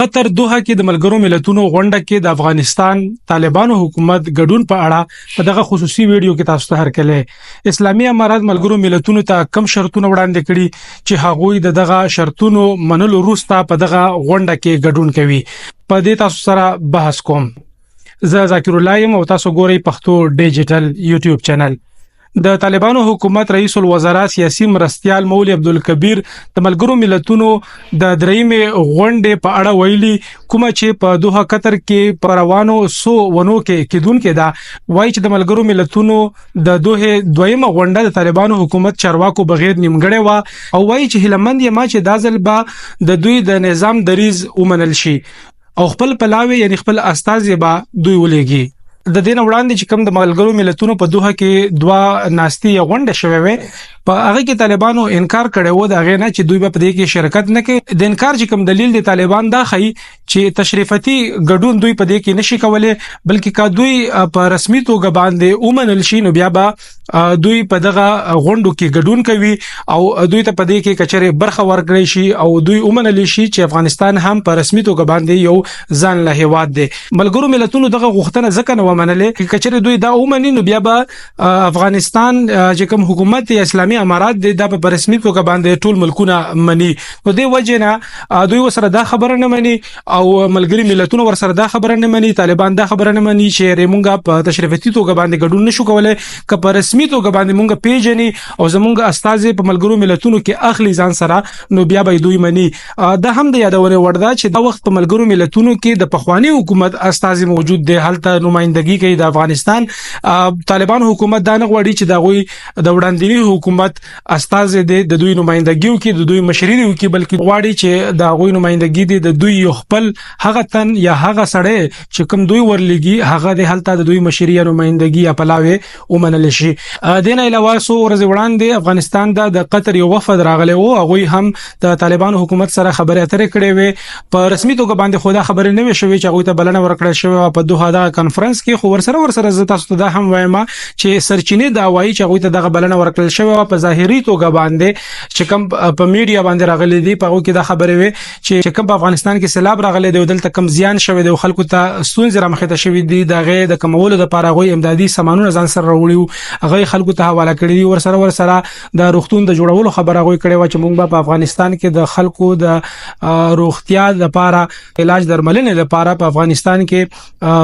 قطر دوحه کې د ملګرو ملتونو غونډه کې د افغانستان طالبانو حکومت ګډون په اړه په دغه خصوصي ویډیو کې تاسو ته هرکله اسلامي امارات ملګرو ملتونو ته کم شرطونه وړاندې کړي چې هغوی دغه شرطونو منلو وروسته په دغه غونډه کې ګډون کوي. په دې تاسو سره بحث کوم. زه ذاکر الله یم او تاسو ګورئ پښتو ډیجیټل یوټیوب چینل. د طالبانو حکومت رئیس الوزرا سیاسي مرستيال مولوی عبدالکبیر د ملګرو ملتونو د دریمې غونډې په اړه ویلي کوم چې په دوحه قطر کې پروانو سو ونو کې کېدونکې دا وایي چې د ملګرو ملتونو د دوحه دویمه غونډه د طالبانو حکومت چارواکو بغیر نیمګړې و او وایي چې هلمند یې ما چې دازل با د دوی د نظام دریز ومنل شي او خپل پلاوي یعنی خپل استازي با دوی ولېږي. د دین وړاندې چې کوم د ملګرو ملتونو په دوحه کې دوا ناستي غونډه شوه وي په هغه کې طالبانو انکار کړی و دا غي نه چې دوی په دې کې شرکت نه کوي. د انکار چې کوم دلیل د طالبان دا خي چې تشریفاتي ګډون دوی په دې کې نشي کولای بلکې کا دوی په رسمي توګه باندې اومنل شي نو بیا به دوی په دغه غونډو کې ګډون کوي او دوی ته په دې کې کچره برخه ورکړي شي او دوی اومنل شي چې افغانستان هم په رسمي توګه باندې یو ځان له هیواد دی. ملګرو ملتونو دغه غوښتنه ځکه نه ومنلې چې کچره دوی دا اومني نو بیا به افغانستان چې کوم حکومت اسلامي امارات د په رسمي توګه باندې ټول ملکونه مني نو د وجنه دوی وسره دا خبره نه مني او ملګری ملتونو ورسره دا خبره نه مني. طالبان دا خبره نه مني چې ریمونګه په تشریفاتي توګه باندې ګډون نشو کولای که په رسمي توګه باندې مونږ پیژني او زمونږ استاد په ملګرو ملتونو کې اخلي ځان سره نو بیا به دوی مني. دا هم د یادونه ورده چې دا وخت په ملګرو ملتونو کې د پخوانی حکومت استاد موجود دی هلته نمائندګي کوي د افغانستان. طالبان حکومت دا نه غواړي چې دا غوي د وړاندې حکومت استاد د دوی نمائندګیو کې د دوی مشرینو کې بلکې غواړي چې دا غوي نمائندګي دي د دوی یو خپل هغه تن یا هغه سړی چې کوم دوی ورلګي هغه د حالت د دوی مشري نمائندګي خپلاوي ومنل شي. د نه علاوه سو ورځ وړاندې افغانستان د قطر یو وفد راغلی او هغه هم د طالبان حکومت سره خبرې اترې کړې وي په رسمي توګه باندې خو دا خبرې نه وي شوې چې هغه ته بلنه ورکړل شوې په دوحه د کانفرنس کې خو ورسره زه تاسو ته دا هم وایم چې سرچینه دا وایي چې هغه ته د بلنه ورکړل شوې په ظاهري توګه باندې چې کوم په میډیا باندې راغلي دي په هغه کې دا خبره وي چې کوم په افغانستان کې سیلاب راغلي دی دلته کم زیان شوی دی خلکو ته ستونزې رامخته شوی دي دغه د کمولو لپاره غوي امدادي سامانونه ځان سره راوړي هغه خلکو ته حواله کړی دي ورسره د روغتون د جوړولو خبره غوي کړي و چې موږ په افغانستان کې د خلکو د روغتیا لپاره علاج درملنې لپاره په افغانستان کې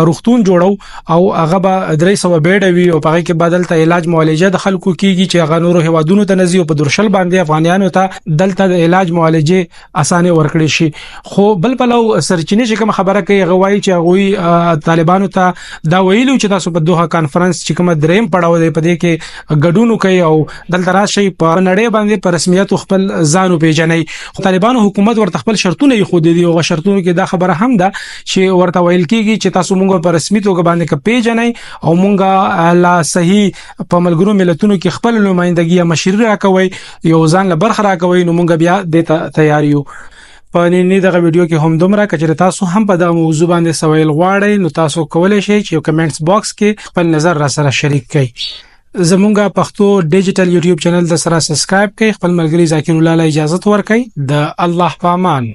روغتون جوړو او هغه به 300 بیډ وي او په هغه کې بدلته علاج معالجه د خلکو کیږي چې هغه نور هوادونو ته نزي په درشل باندې افغانانو ته دلته د علاج معالجه اسانه ورکړي شي. خو بل پلو سرچینه چې کوم خبره کوي غوي چې غوي طالبانو ته دا ویلو چې تاسو په دوحه کانفرنس چې کوم دریم پړاو دی په دې کې ګډون کوي او دلته راشي په نړۍ باندې په رسمیت خپل ځانو پیژني. طالبانو حکومت ورته خپل شرطونه خو دي او شرطونو کې دا خبره هم ده چې ورته ویل کیږي چې تاسو مونږ په رسمي توګه باندې کې پیژني او مونږه لا صحیح په ملګرو ملتونو کې خپل نمائندګي مشري راکوي یو ځان له برخه راکوي نو مونږ بیا د تیاریو. په نن دغه ویډیو کې هم دومره کچره تاسو هم په دغه موضوع باندې سوال غواړئ نو تاسو کولای شئ چې کمنټس باکس کې خپل نظر را سره شریک کړئ. زمونږه پښتو ډیجیټل یوټیوب چینل د سره سبسکرایب کړئ خپل ملګری ذاکر الله له اجازه ورکړئ د الله پامان.